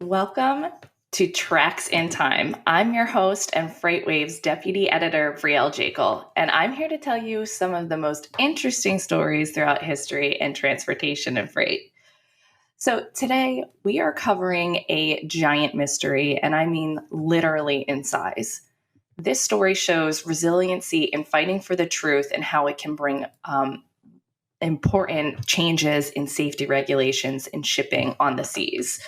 Welcome to Tracks in Time. I'm your host and FreightWaves Deputy Editor, Brielle Jekyll, and I'm here to tell you some of the most interesting stories throughout history in transportation and freight. So today we are covering a giant mystery, and I mean literally in size. This story shows resiliency in fighting for the truth and how it can bring important changes in safety regulations in shipping on the seas.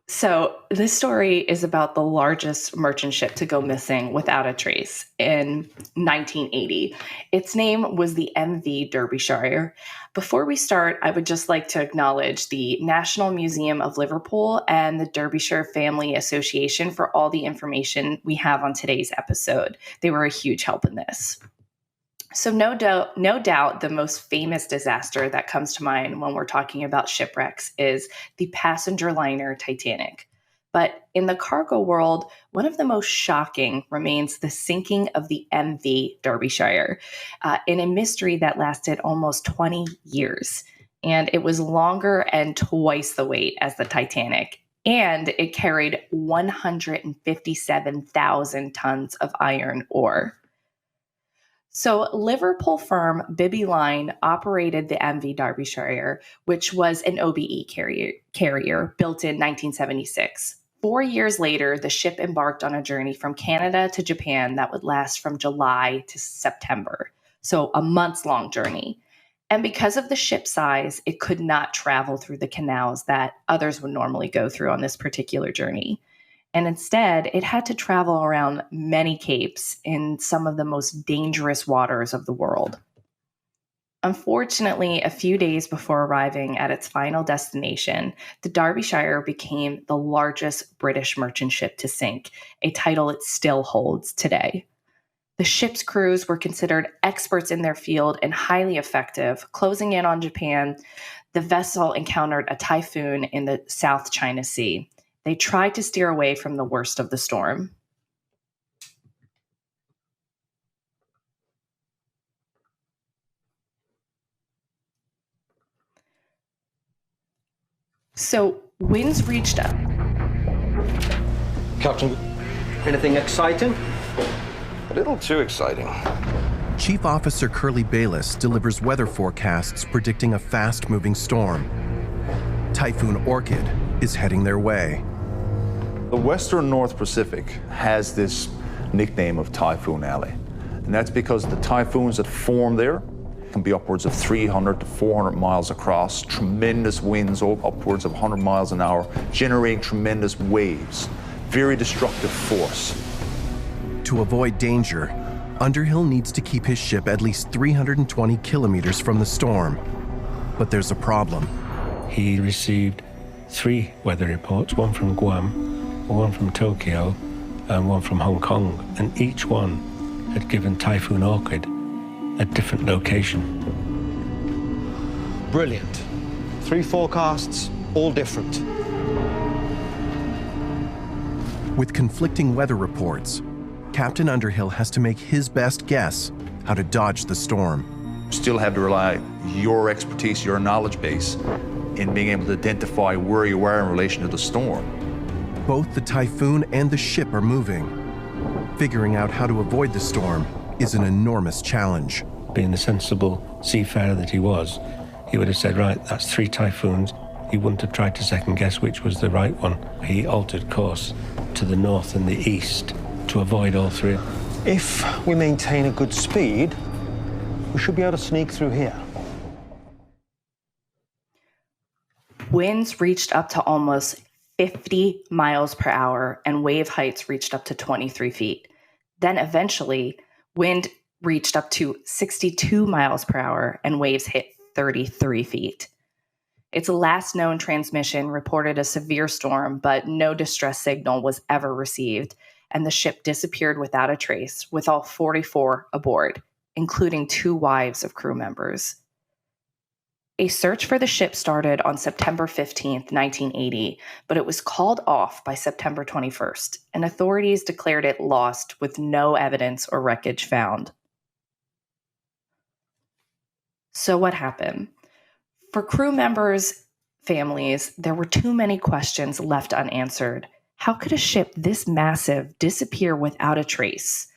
So this story is about the largest merchant ship to go missing without a trace in 1980. Its name was the MV Derbyshire. Before we start, I would just like to acknowledge the National Museum of Liverpool and the Derbyshire Family Association for all the information we have on today's episode. They were a huge help in this. So no doubt, the most famous disaster that comes to mind when we're talking about shipwrecks is the passenger liner Titanic. But in the cargo world, one of the most shocking remains the sinking of the MV Derbyshire in a mystery that lasted almost 20 years. And it was longer and twice the weight as the Titanic. And it carried 157,000 tons of iron ore. So Liverpool firm Bibby Line operated the MV Derbyshire, which was an OBE carrier built in 1976. 4 years later, the ship embarked on a journey from Canada to Japan that would last from July to September, so a months-long journey. And because of the ship size, it could not travel through the canals that others would normally go through on this particular journey. And instead, it had to travel around many capes in some of the most dangerous waters of the world. Unfortunately, a few days before arriving at its final destination, the Derbyshire became the largest British merchant ship to sink, a title it still holds today. The ship's crews were considered experts in their field and highly effective. Closing in on Japan, the vessel encountered a typhoon in the South China Sea. They tried to steer away from the worst of the storm. So winds reached up. Captain, anything exciting? A little too exciting. Chief Officer Curly Bayless delivers weather forecasts predicting a fast-moving storm. Typhoon Orchid is heading their way. The Western North Pacific has this nickname of Typhoon Alley, and that's because the typhoons that form there can be upwards of 300 to 400 miles across, tremendous winds upwards of 100 miles an hour, generating tremendous waves, very destructive force. To avoid danger, Underhill needs to keep his ship at least 320 kilometers from the storm. But there's a problem. He received 3 weather reports, one from Guam, one from Tokyo, and one from Hong Kong, and each one had given Typhoon Orchid a different location. Brilliant. 3 forecasts, all different. With conflicting weather reports, Captain Underhill has to make his best guess how to dodge the storm. Still have to rely on your expertise, your knowledge base, in being able to identify where you are in relation to the storm. Both the typhoon and the ship are moving. Figuring out how to avoid the storm is an enormous challenge. Being the sensible seafarer that he was, he would have said, right, that's 3 typhoons. He wouldn't have tried to second guess which was the right one. He altered course to the north and the east to avoid all 3. If we maintain a good speed, we should be able to sneak through here. Winds reached up to almost 50 miles per hour, and wave heights reached up to 23 feet. Then eventually, wind reached up to 62 miles per hour, and waves hit 33 feet. Its last known transmission reported a severe storm, but no distress signal was ever received, and the ship disappeared without a trace, with all 44 aboard, including 2 wives of crew members. A search for the ship started on September 15th, 1980, but it was called off by September 21st, and authorities declared it lost with no evidence or wreckage found. So what happened? For crew members' families, there were too many questions left unanswered. How could a ship this massive disappear without a trace?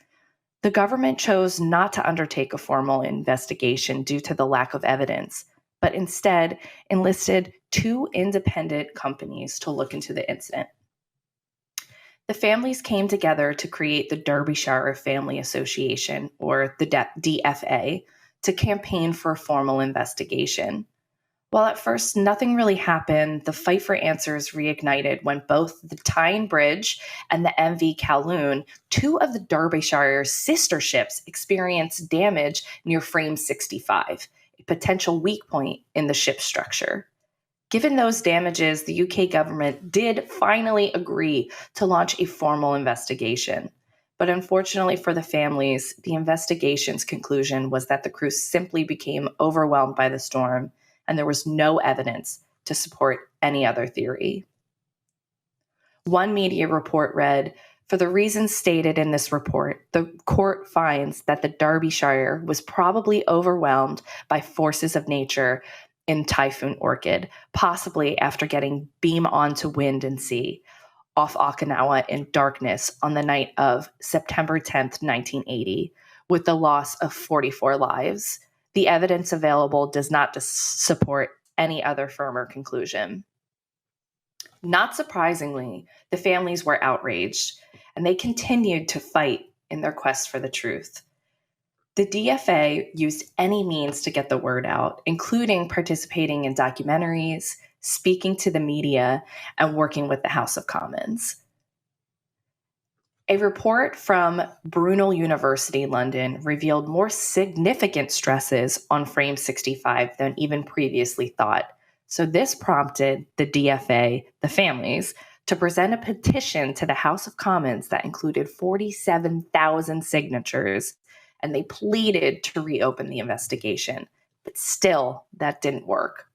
The government chose not to undertake a formal investigation due to the lack of evidence, but instead enlisted 2 independent companies to look into the incident. The families came together to create the Derbyshire Family Association, or the DFA, to campaign for a formal investigation. While at first nothing really happened, the fight for answers reignited when both the Tyne Bridge and the MV Kowloon, 2 of the Derbyshire's sister ships, experienced damage near frame 65, a potential weak point in the ship's structure. Given those damages, the UK government did finally agree to launch a formal investigation. But unfortunately for the families, the investigation's conclusion was that the crew simply became overwhelmed by the storm, and there was no evidence to support any other theory. One media report read, "For the reasons stated in this report, the court finds that the Derbyshire was probably overwhelmed by forces of nature in Typhoon Orchid, possibly after getting beam on to wind and sea off Okinawa in darkness on the night of September 10th, 1980, with the loss of 44 lives. The evidence available does not support any other firmer conclusion." Not surprisingly, the families were outraged, and they continued to fight in their quest for the truth. The DFA used any means to get the word out, including participating in documentaries, speaking to the media, and working with the House of Commons. A report from Brunel University, London, revealed more significant stresses on frame 65 than even previously thought. So this prompted the DFA, the families, to present a petition to the House of Commons that included 47,000 signatures, and they pleaded to reopen the investigation. But still, that didn't work.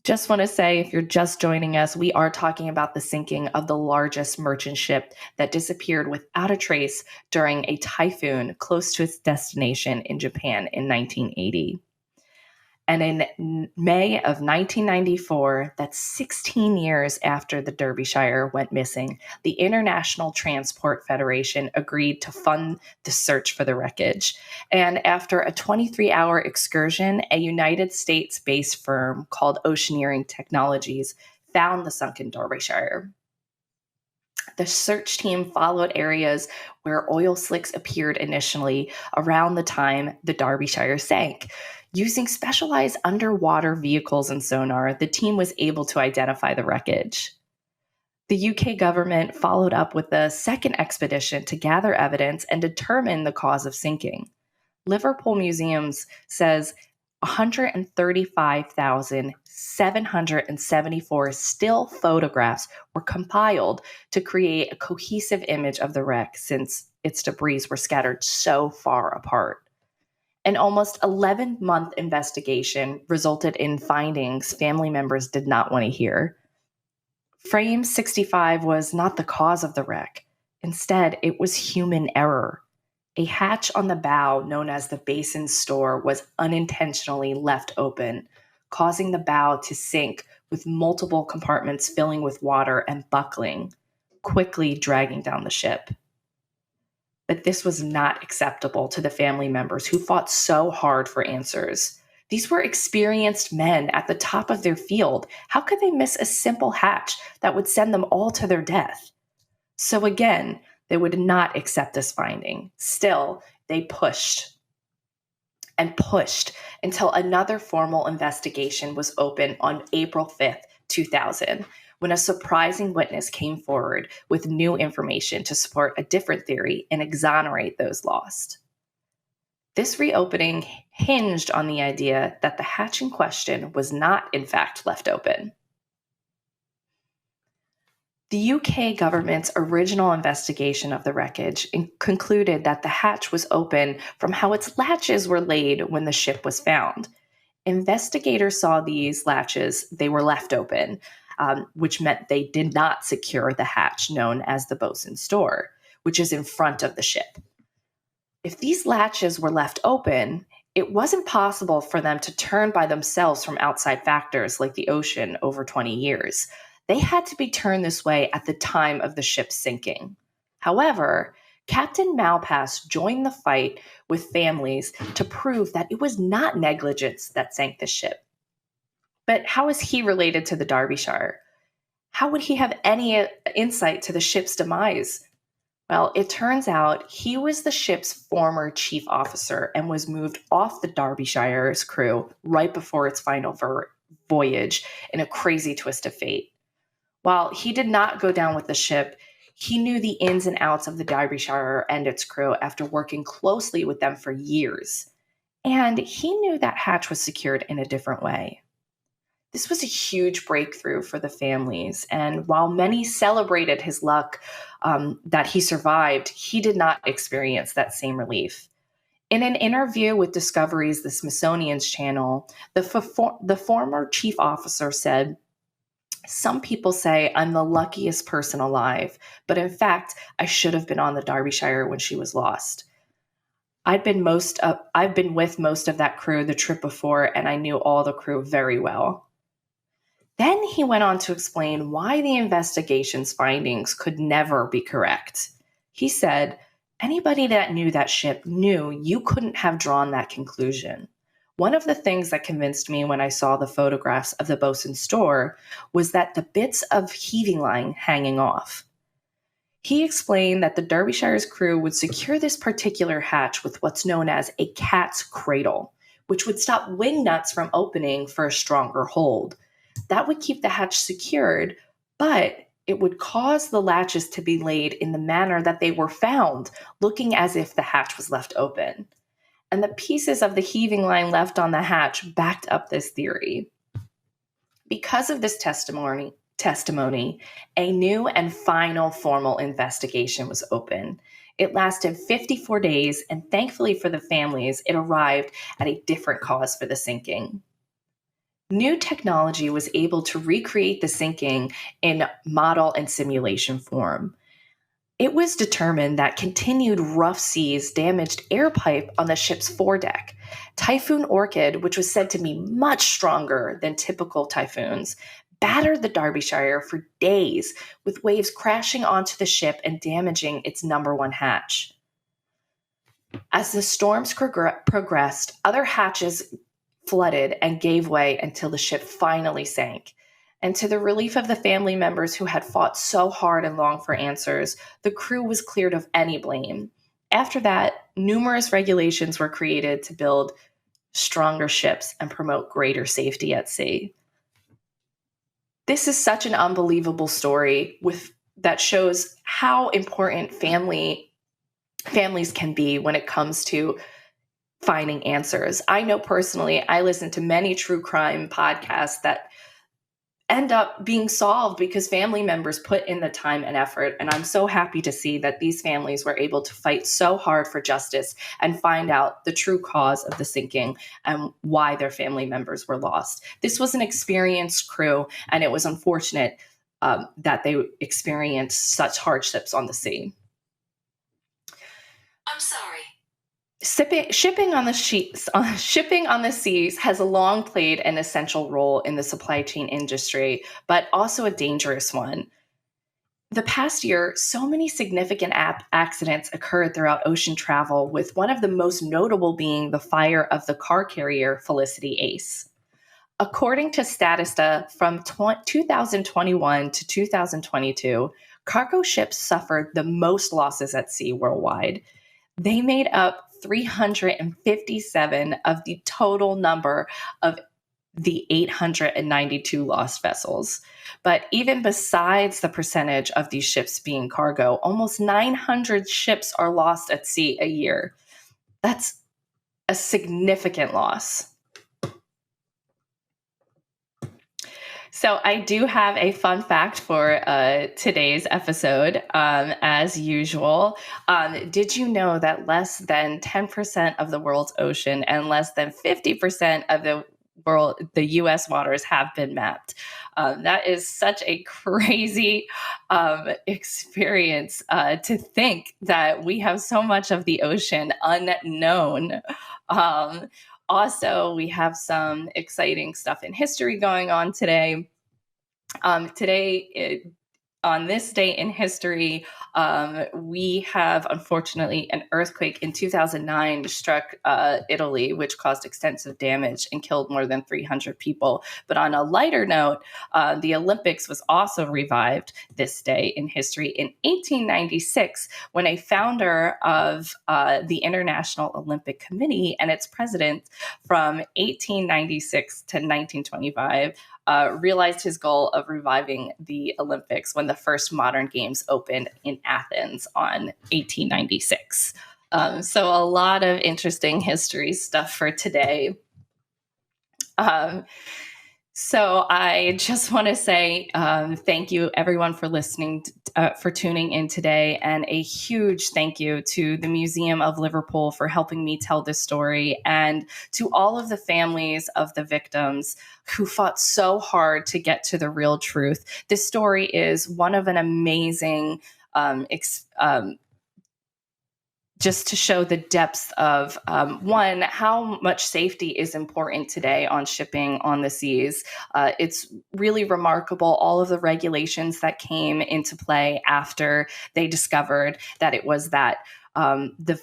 Just want to say, if you're just joining us, we are talking about the sinking of the largest merchant ship that disappeared without a trace during a typhoon close to its destination in Japan in 1980. And in May of 1994, that's 16 years after the Derbyshire went missing, the International Transport Federation agreed to fund the search for the wreckage. And after a 23-hour excursion, a United States-based firm called Oceaneering Technologies found the sunken Derbyshire. The search team followed areas where oil slicks appeared initially around the time the Derbyshire sank. Using specialized underwater vehicles and sonar, the team was able to identify the wreckage. The UK government followed up with a second expedition to gather evidence and determine the cause of sinking. Liverpool Museums says 135,774 still photographs were compiled to create a cohesive image of the wreck, since its debris were scattered so far apart. An almost 11-month investigation resulted in findings family members did not want to hear. Frame 65 was not the cause of the wreck. Instead, it was human error. A hatch on the bow, known as the basin store, was unintentionally left open, causing the bow to sink with multiple compartments filling with water and buckling, quickly dragging down the ship. But this was not acceptable to the family members who fought so hard for answers. These were experienced men at the top of their field. How could they miss a simple hatch that would send them all to their death? So again, they would not accept this finding. Still, they pushed and pushed until another formal investigation was opened on April 5th, 2000, when a surprising witness came forward with new information to support a different theory and exonerate those lost. This reopening hinged on the idea that the hatch in question was not, in fact, left open. The UK government's original investigation of the wreckage concluded that the hatch was open from how its latches were laid when the ship was found. Investigators saw these latches, they were left open, which meant they did not secure the hatch known as the bosun's door, which is in front of the ship. If these latches were left open, it wasn't possible for them to turn by themselves from outside factors like the ocean over 20 years. They had to be turned this way at the time of the ship sinking. However, Captain Malpass joined the fight with families to prove that it was not negligence that sank the ship. But how is he related to the Derbyshire? How would he have any insight to the ship's demise? Well, it turns out he was the ship's former chief officer and was moved off the Derbyshire's crew right before its final voyage in a crazy twist of fate. While he did not go down with the ship, he knew the ins and outs of the Derbyshire and its crew after working closely with them for years. And he knew that hatch was secured in a different way. This was a huge breakthrough for the families, and while many celebrated his luck that he survived, he did not experience that same relief. In an interview with Discovery's The Smithsonian's Channel, the former chief officer said, "Some people say I'm the luckiest person alive, but in fact, I should have been on the Derbyshire when she was lost. I've been with most of that crew the trip before, and I knew all the crew very well." Then he went on to explain why the investigation's findings could never be correct. He said, "Anybody that knew that ship knew you couldn't have drawn that conclusion. One of the things that convinced me when I saw the photographs of the bosun's store was that the bits of heaving line hanging off." He explained that the Derbyshire's crew would secure this particular hatch with what's known as a cat's cradle, which would stop wing nuts from opening for a stronger hold. That would keep the hatch secured, but it would cause the latches to be laid in the manner that they were found, looking as if the hatch was left open. And the pieces of the heaving line left on the hatch backed up this theory. Because of this testimony, a new and final formal investigation was open. It lasted 54 days, and thankfully for the families, it arrived at a different cause for the sinking. New technology was able to recreate the sinking in model and simulation form. It was determined that continued rough seas damaged air pipe on the ship's foredeck. Typhoon Orchid, which was said to be much stronger than typical typhoons, battered the Derbyshire for days, with waves crashing onto the ship and damaging its number one hatch. As the storms progressed, other hatches flooded and gave way until the ship finally sank. And to the relief of the family members who had fought so hard and long for answers, the crew was cleared of any blame. After that, numerous regulations were created to build stronger ships and promote greater safety at sea. This is such an unbelievable story that shows how important families can be when it comes to finding answers. I know personally, I listen to many true crime podcasts that end up being solved because family members put in the time and effort. And I'm so happy to see that these families were able to fight so hard for justice and find out the true cause of the sinking and why their family members were lost. This was an experienced crew, and it was unfortunate that they experienced such hardships on the sea. I'm sorry. Shipping on the seas has long played an essential role in the supply chain industry, but also a dangerous one. The past year, so many significant accidents occurred throughout ocean travel, with one of the most notable being the fire of the car carrier Felicity Ace. According to Statista, from 2021 to 2022, cargo ships suffered the most losses at sea worldwide. They made up 357 of the total number of the 892 lost vessels. But even besides the percentage of these ships being cargo, almost 900 ships are lost at sea a year. That's a significant loss. So I do have a fun fact for today's episode. As usual, did you know that less than 10% of the world's ocean and less than 50% of the the U.S. waters have been mapped. That is such a crazy experience to think that we have so much of the ocean unknown. Also, we have some exciting stuff in history going on today. On this day in history, we have, unfortunately, an earthquake in 2009 struck Italy, which caused extensive damage and killed more than 300 people. But on a lighter note, the Olympics was also revived this day in history in 1896, when a founder of the International Olympic Committee and its president from 1896 to 1925 realized his goal of reviving the Olympics when the first modern games opened in Athens on 1896. So a lot of interesting history stuff for today. So I just want to say thank you, everyone, for listening, for tuning in today, and a huge thank you to the Museum of Liverpool for helping me tell this story, and to all of the families of the victims who fought so hard to get to the real truth. This story is one of an amazing just to show the depths of, one, how much safety is important today on shipping on the seas. It's really remarkable, all of the regulations that came into play after they discovered that it was the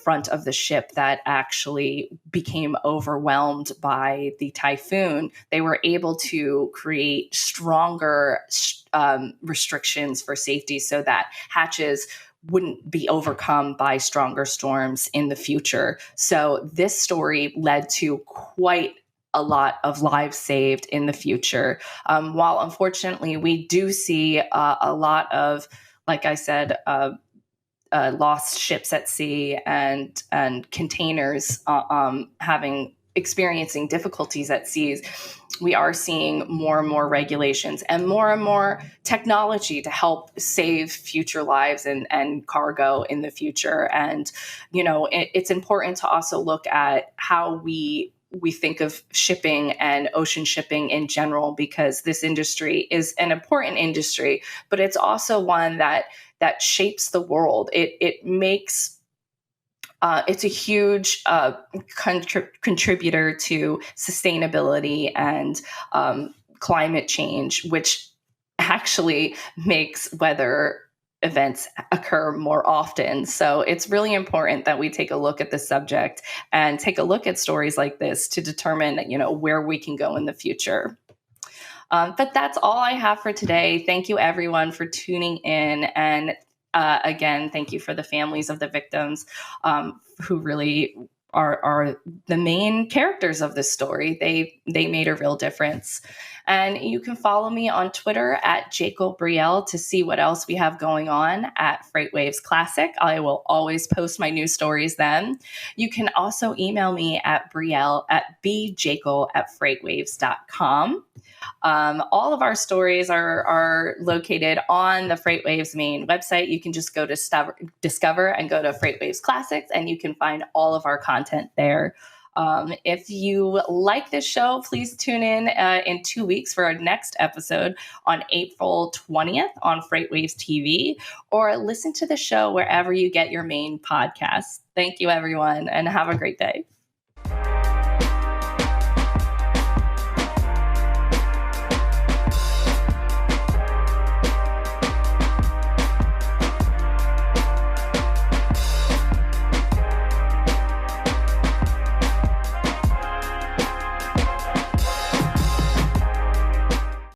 front of the ship that actually became overwhelmed by the typhoon. They were able to create stronger restrictions for safety so that hatches wouldn't be overcome by stronger storms in the future. So this story led to quite a lot of lives saved in the future. While unfortunately we do see a lot of, like I said, lost ships at sea and containers experiencing difficulties at seas, we are seeing more and more regulations and more technology to help save future lives and cargo in the future. And, it's important to also look at how we think of shipping and ocean shipping in general, because this industry is an important industry, but it's also one that shapes the world. It makes it's a huge contributor to sustainability and climate change, which actually makes weather events occur more often. So it's really important that we take a look at the subject and take a look at stories like this to determine, where we can go in the future. But that's all I have for today. Thank you, everyone, for tuning in. And again, thank you for the families of the victims who really are the main characters of this story. They made a real difference. And you can follow me on Twitter at Jacob Brielle to see what else we have going on at FreightWaves Classic. I will always post my new stories then. You can also email me at bjacob@freightwaves.com. All of our stories are located on the FreightWaves main website. You can just go to Discover and go to FreightWaves Classics, and you can find all of our content there. If you like this show, please tune in 2 weeks for our next episode on April 20th on FreightWaves TV, or listen to the show wherever you get your main podcasts. Thank you, everyone, and have a great day.